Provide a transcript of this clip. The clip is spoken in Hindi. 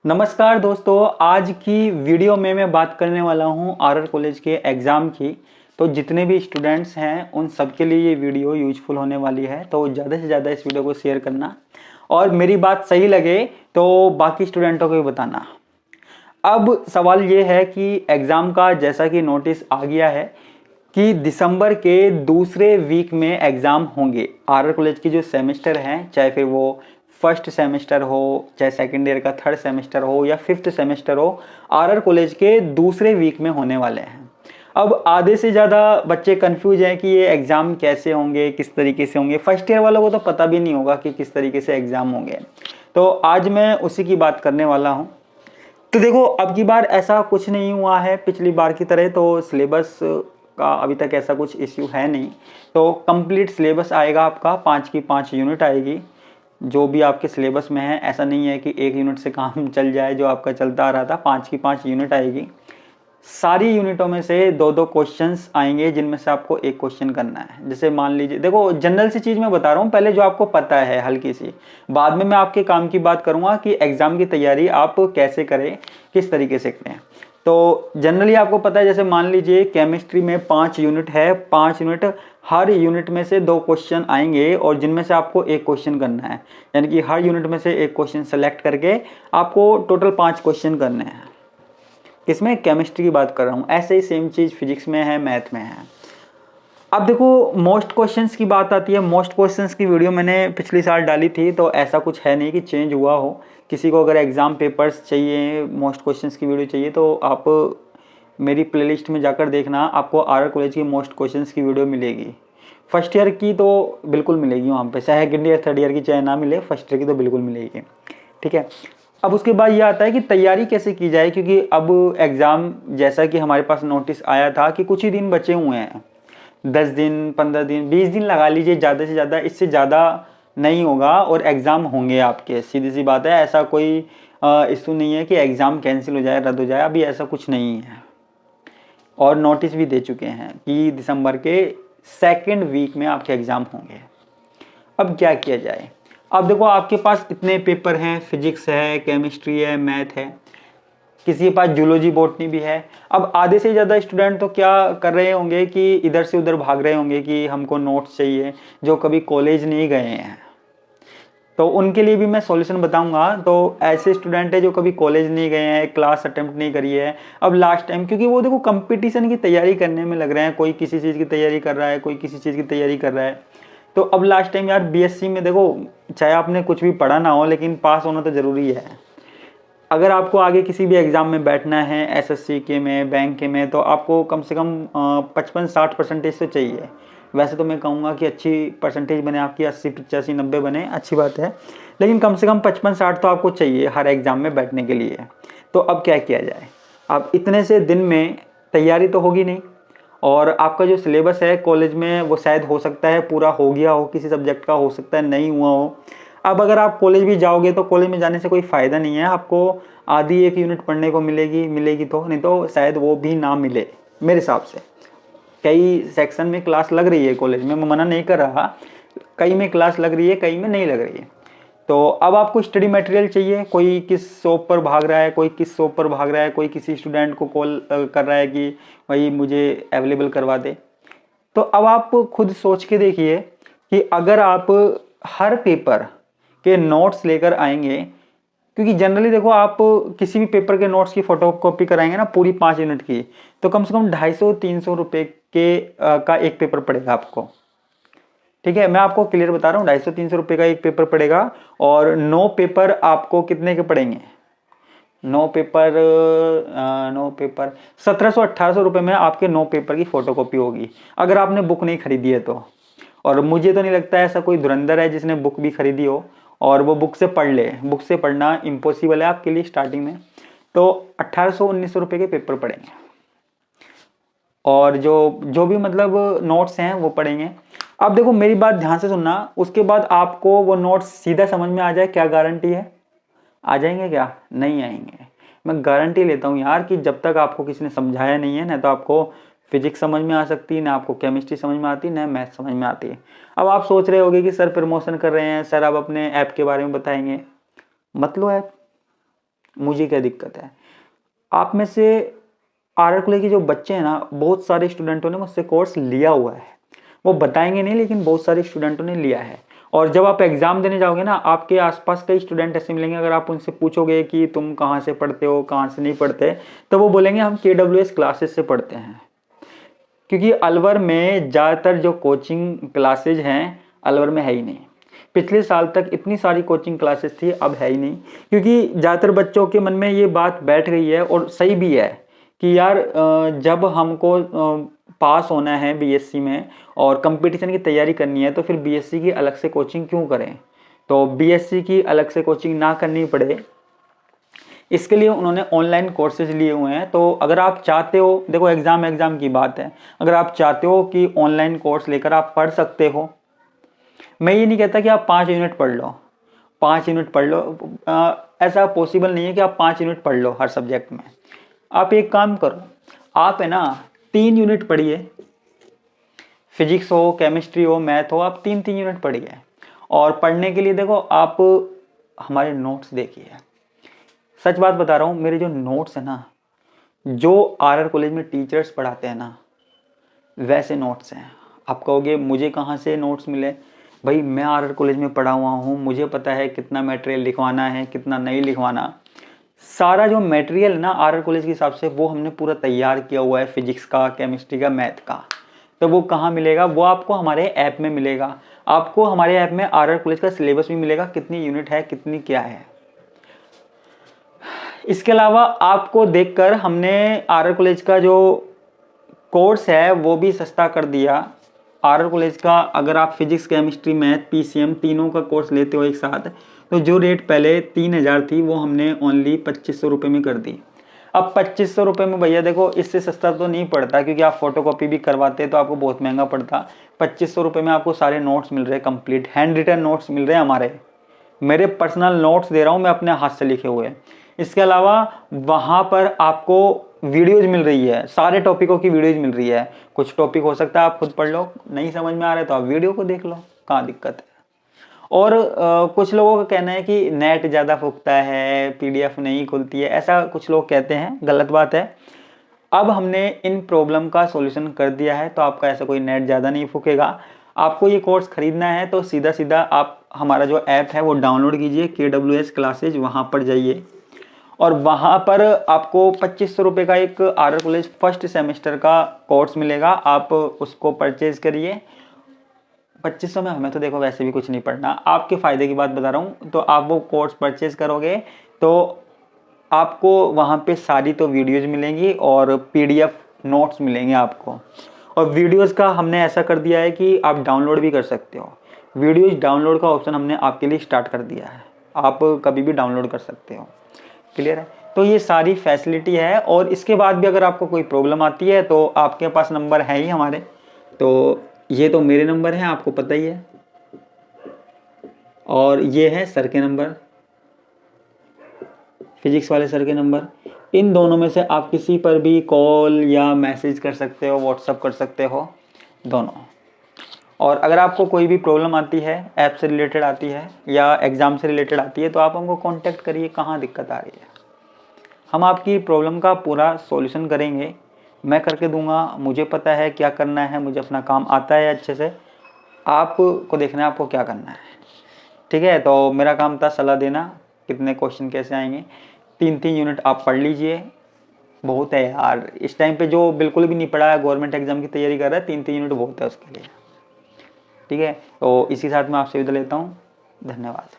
नमस्कार दोस्तों, आज की वीडियो में मैं बात करने वाला हूं आरआर कॉलेज के एग्ज़ाम की। तो जितने भी स्टूडेंट्स हैं उन सब के लिए ये वीडियो यूजफुल होने वाली है, तो ज़्यादा से ज़्यादा इस वीडियो को शेयर करना और मेरी बात सही लगे तो बाकी स्टूडेंटों को भी बताना। अब सवाल ये है कि एग्ज़ाम का जैसा कि नोटिस आ गया है कि दिसंबर के दूसरे वीक में एग्ज़ाम होंगे। आरआर कॉलेज की जो सेमेस्टर हैं, चाहे फिर वो फर्स्ट सेमेस्टर हो, चाहे सेकेंड ईयर का थर्ड सेमेस्टर हो या फिफ्थ सेमेस्टर हो, आरआर कॉलेज के दूसरे वीक में होने वाले हैं। अब आधे से ज़्यादा बच्चे कंफ्यूज हैं कि ये एग्ज़ाम कैसे होंगे, किस तरीके से होंगे। फर्स्ट ईयर वालों को तो पता भी नहीं होगा कि किस तरीके से एग्ज़ाम होंगे। तो आज मैं उसी की बात करने वाला हूँ। तो देखो, अब की बार ऐसा कुछ नहीं हुआ है पिछली बार की तरह, तो सिलेबस का अभी तक ऐसा कुछ इश्यू है नहीं। तो कंप्लीट सिलेबस आएगा आपका, 5 की 5 यूनिट आएगी जो भी आपके सिलेबस में है। ऐसा नहीं है कि एक यूनिट से काम चल जाए जो आपका चलता आ रहा था। 5 की 5 यूनिट आएगी। सारी यूनिटों में से दो दो क्वेश्चंस आएंगे जिनमें से आपको एक क्वेश्चन करना है। जैसे मान लीजिए, देखो जनरल सी चीज़ मैं बता रहा हूँ, पहले जो आपको पता है हल्की सी, बाद में मैं आपके काम की बात करूँगा कि एग्ज़ाम की तैयारी आप कैसे करें, किस तरीके से करें। तो जनरली आपको पता है, जैसे मान लीजिए केमिस्ट्री में 5 यूनिट है, 5 यूनिट, हर यूनिट में से 2 क्वेश्चन आएंगे और जिनमें से आपको एक क्वेश्चन करना है। यानी कि हर यूनिट में से एक क्वेश्चन सेलेक्ट करके आपको टोटल 5 क्वेश्चन करने हैं। किसमें? केमिस्ट्री की बात कर रहा हूँ। ऐसे ही सेम चीज़ फिजिक्स में है, मैथ में है। अब देखो, मोस्ट क्वेश्चंस की बात आती है। मोस्ट क्वेश्चंस की वीडियो मैंने पिछली साल डाली थी, तो ऐसा कुछ है नहीं कि चेंज हुआ हो। किसी को अगर एग्ज़ाम पेपर्स चाहिए, मोस्ट क्वेश्चंस की वीडियो चाहिए, तो आप मेरी प्लेलिस्ट में जाकर देखना, आपको आरआर कॉलेज की मोस्ट क्वेश्चंस की वीडियो मिलेगी। फर्स्ट ईयर की तो बिल्कुल मिलेगी वहाँ पे, चाहे सेकेंड ईयर थर्ड ईयर की चाहे ना मिले, फर्स्ट ईयर की तो बिल्कुल मिलेगी। ठीक है। अब उसके बाद ये आता है कि तैयारी कैसे की जाए, क्योंकि अब एग्ज़ाम, जैसा कि हमारे पास नोटिस आया था कि कुछ ही दिन बचे हुए हैं, 10 दिन, 15 दिन, 20 दिन लगा लीजिए ज़्यादा से ज़्यादा, इससे ज़्यादा नहीं होगा और एग्ज़ाम होंगे आपके। सीधी सी बात है, ऐसा कोई इशू नहीं है कि एग्ज़ाम कैंसिल हो जाए, रद्द हो जाए, अभी ऐसा कुछ नहीं है। और नोटिस भी दे चुके हैं कि दिसंबर के सेकेंड वीक में आपके एग्ज़ाम होंगे। अब क्या किया जाए? अब देखो, आपके पास इतने पेपर हैं, फिजिक्स है, केमिस्ट्री है, मैथ है, किसी के पास जूलॉजी बॉटनी भी है। अब आधे से ज़्यादा स्टूडेंट तो क्या कर रहे होंगे कि इधर से उधर भाग रहे होंगे कि हमको नोट्स चाहिए, जो कभी कॉलेज नहीं गए हैं। तो उनके लिए भी मैं सॉल्यूशन बताऊंगा। तो ऐसे स्टूडेंट है जो कभी कॉलेज नहीं गए हैं, क्लास अटेम्प्ट नहीं करी है, अब लास्ट टाइम, क्योंकि वो देखो कंपटीशन की तैयारी करने में लग रहे हैं। कोई किसी चीज़ की तैयारी कर रहा है, कोई किसी चीज़ की तैयारी कर रहा है। तो अब लास्ट टाइम यार, बीएससी में देखो, चाहे आपने कुछ भी पढ़ा ना हो, लेकिन पास होना तो ज़रूरी है। अगर आपको आगे किसी भी एग्ज़ाम में बैठना है, एसएससी के में, बैंक के में, तो आपको कम से कम 55-60% तो चाहिए। वैसे तो मैं कहूँगा कि अच्छी परसेंटेज बने आपकी, 80-85-90 बने, अच्छी बात है, लेकिन कम से कम 55-60 तो आपको चाहिए हर एग्ज़ाम में बैठने के लिए। तो अब क्या किया जाए? अब इतने से दिन में तैयारी तो होगी नहीं, और आपका जो सिलेबस है कॉलेज में वो शायद हो सकता है पूरा हो गया हो, किसी सब्जेक्ट का हो सकता है नहीं हुआ हो। अब अगर आप कॉलेज भी जाओगे तो कॉलेज में जाने से कोई फ़ायदा नहीं है, आपको आधी एक यूनिट पढ़ने को मिलेगी तो, नहीं तो शायद वो भी ना मिले मेरे हिसाब से। कई सेक्शन में क्लास लग रही है कॉलेज में, मैं मना नहीं कर रहा, कई में क्लास लग रही है, कई में नहीं लग रही है। तो अब आपको स्टडी मटेरियल चाहिए, कोई किस शॉप पर भाग रहा है, कोई किस शॉप पर भाग रहा है, कोई किसी स्टूडेंट को कॉल कर रहा है कि भाई मुझे अवेलेबल करवा दे। तो अब आप खुद सोच के देखिए कि अगर आप हर पेपर के नोट्स लेकर आएंगे, क्योंकि जनरली देखो, आप किसी भी पेपर के नोट्स की फोटो कॉपी कराएंगे ना पूरी 5 यूनिट की, तो कम से कम 250-300 रुपये के का एक पेपर पड़ेगा आपको। ठीक है, मैं आपको क्लियर बता रहा हूँ, 250-300 रुपये का एक पेपर पड़ेगा। और 9 पेपर आपको कितने के पड़ेंगे? 9 पेपर 1700-1800 रुपये में आपके 9 पेपर की फोटोकॉपी होगी, अगर आपने बुक नहीं खरीदी है तो। और मुझे तो नहीं लगता है ऐसा कोई धुरंधर है जिसने बुक भी खरीदी हो और वो बुक से पढ़ ले। बुक से पढ़ना इम्पॉसिबल है आपके लिए स्टार्टिंग में। तो 1800-1900 रुपये के पेपर पड़ेंगे, और जो जो भी मतलब नोट्स हैं वो पढ़ेंगे। अब देखो, मेरी बात ध्यान से सुनना, उसके बाद आपको वो नोट्स सीधा समझ में आ जाए, क्या गारंटी है? आ जाएंगे क्या? नहीं आएंगे। मैं गारंटी लेता हूँ यार कि जब तक आपको किसी ने समझाया नहीं है ना, तो आपको फिजिक्स समझ में आ सकती है, ना आपको केमिस्ट्री समझ में आती है, ना मैथ समझ में आती है। अब आप सोच रहे होगे कि सर प्रमोशन कर रहे हैं, सर आप अपने ऐप के बारे में बताएंगे। मत लो ऐप, मुझे क्या दिक्कत है। आप में से आरआर कॉलेज के जो बच्चे हैं ना, बहुत सारे स्टूडेंटों ने मुझसे कोर्स लिया हुआ है, वो बताएंगे नहीं लेकिन बहुत सारे स्टूडेंटों ने लिया है। और जब आप एग्ज़ाम देने जाओगे ना, आपके आसपास कई स्टूडेंट ऐसे मिलेंगे, अगर आप उनसे पूछोगे कि तुम कहाँ से पढ़ते हो, कहाँ से नहीं पढ़ते, तो वो बोलेंगे हम KWS क्लासेस से पढ़ते हैं। क्योंकि अलवर में ज़्यादातर जो कोचिंग क्लासेज हैं अलवर में है ही नहीं। पिछले साल तक इतनी सारी कोचिंग क्लासेस थी, अब है ही नहीं, क्योंकि ज़्यादातर बच्चों के मन में ये बात बैठ गई है, और सही भी है कि यार जब हमको पास होना है BSc में और कंपटीशन की तैयारी करनी है, तो फिर BSc की अलग से कोचिंग क्यों करें। तो BSc की अलग से कोचिंग ना करनी पड़े, इसके लिए उन्होंने ऑनलाइन कोर्सेज लिए हुए हैं। तो अगर आप चाहते हो, देखो एग्ज़ाम की बात है, अगर आप चाहते हो कि ऑनलाइन कोर्स लेकर आप पढ़ सकते हो, मैं ये नहीं कहता कि आप 5 यूनिट पढ़ लो, 5 यूनिट पढ़ लो, ऐसा पॉसिबल नहीं है कि आप 5 यूनिट पढ़ लो हर सब्जेक्ट में। आप एक काम करो, आप है ना 3 यूनिट पढ़िए, फिजिक्स हो, केमिस्ट्री हो, मैथ हो, आप 3-3 यूनिट पढ़िए। और पढ़ने के लिए देखो आप हमारे नोट्स देखिए। सच बात बता रहा हूँ, मेरे जो नोट्स है ना, जो आरआर कॉलेज में टीचर्स पढ़ाते हैं ना, वैसे नोट्स हैं। आप कहोगे मुझे कहाँ से नोट्स मिले, भाई मैं आरआर कॉलेज में पढ़ा हुआ हूँ, मुझे पता है कितना मटेरियल लिखवाना है, कितना नहीं लिखवाना। सारा जो मटेरियल है ना आरआर कॉलेज के हिसाब से, वो हमने पूरा तैयार किया हुआ है, फिजिक्स का, केमिस्ट्री का, मैथ का। तो वो कहाँ मिलेगा, वो आपको हमारे ऐप में मिलेगा। आपको हमारे ऐप में आरआर कॉलेज का सिलेबस भी मिलेगा, कितनी यूनिट है, कितनी क्या है। इसके अलावा आपको देखकर हमने आरआर कॉलेज का जो कोर्स है वो भी सस्ता कर दिया। आरआर कॉलेज का अगर आप फिजिक्स, केमिस्ट्री, मैथ, PCM तीनों का कोर्स लेते हो एक साथ, तो जो रेट पहले 3000 थी वो हमने ओनली 2500 रुपये में कर दी। अब 2500 रुपये में भैया देखो, इससे सस्ता तो नहीं पड़ता, क्योंकि आप फोटोकॉपी भी करवाते तो आपको बहुत महंगा पड़ता। 2500 रुपये में आपको सारे नोट्स मिल रहे हैं, कंप्लीट हैंड रिटन नोट्स मिल रहे हैं हमारे। मेरे पर्सनल नोट्स दे रहा हूँ मैं, अपने हाथ से लिखे हुए। इसके अलावा वहाँ पर आपको वीडियोज मिल रही है, सारे टॉपिकों की वीडियोज मिल रही है। कुछ टॉपिक हो सकता है आप खुद पढ़ लो, नहीं समझ में आ रहा है तो आप वीडियो को देख लो, कहाँ दिक्कत है। और कुछ लोगों का कहना है कि नेट ज़्यादा फूकता है, PDF नहीं खुलती है, ऐसा कुछ लोग कहते हैं, गलत बात है। अब हमने इन प्रॉब्लम का सॉल्यूशन कर दिया है, तो आपका ऐसा कोई नेट ज़्यादा नहीं फूकेगा। आपको ये कोर्स खरीदना है तो सीधा सीधा आप हमारा जो ऐप है वो डाउनलोड कीजिए, KWS क्लासेज, वहाँ पर जाइए और वहाँ पर आपको 2500 रुपये का एक आरआर कॉलेज फर्स्ट सेमेस्टर का कोर्स मिलेगा। आप उसको परचेज करिए। 2500 में हमें तो देखो वैसे भी कुछ नहीं पढ़ना, आपके फ़ायदे की बात बता रहा हूँ। तो आप वो कोर्स परचेज करोगे तो आपको वहाँ पे सारी तो वीडियोज़ मिलेंगी और PDF नोट्स मिलेंगे आपको। और वीडियोज़ का हमने ऐसा कर दिया है कि आप डाउनलोड भी कर सकते हो। वीडियोज़ डाउनलोड का ऑप्शन हमने आपके लिए स्टार्ट कर दिया है, आप कभी भी डाउनलोड कर सकते हो। क्लियर है। तो ये सारी फैसिलिटी है। और इसके बाद भी अगर आपको कोई प्रॉब्लम आती है तो आपके पास नंबर है ही हमारे, तो ये तो मेरे नंबर हैं, आपको पता ही है, और ये है सर के नंबर, फिजिक्स वाले सर के नंबर। इन दोनों में से आप किसी पर भी कॉल या मैसेज कर सकते हो, व्हाट्सअप कर सकते हो, दोनों। और अगर आपको कोई भी प्रॉब्लम आती है, ऐप से रिलेटेड आती है या एग्ज़ाम से रिलेटेड आती है, तो आप हमको कांटेक्ट करिए, कहाँ दिक्कत आ रही है, हम आपकी प्रॉब्लम का पूरा सॉल्यूशन करेंगे। मैं करके दूंगा, मुझे पता है क्या करना है, मुझे अपना काम आता है अच्छे से। आपको देखना है आपको क्या करना है, ठीक है। तो मेरा काम था सलाह देना, कितने क्वेश्चन कैसे आएंगे। 3-3 यूनिट आप पढ़ लीजिए, बहुत है यार इस टाइम पे। जो बिल्कुल भी नहीं पढ़ा है, गवर्नमेंट एग्जाम की तैयारी कर रहा है, 3-3 यूनिट बहुत है उसके लिए, ठीक है। तो इसी साथ मैं आपसे विदा लेता हूँ, धन्यवाद।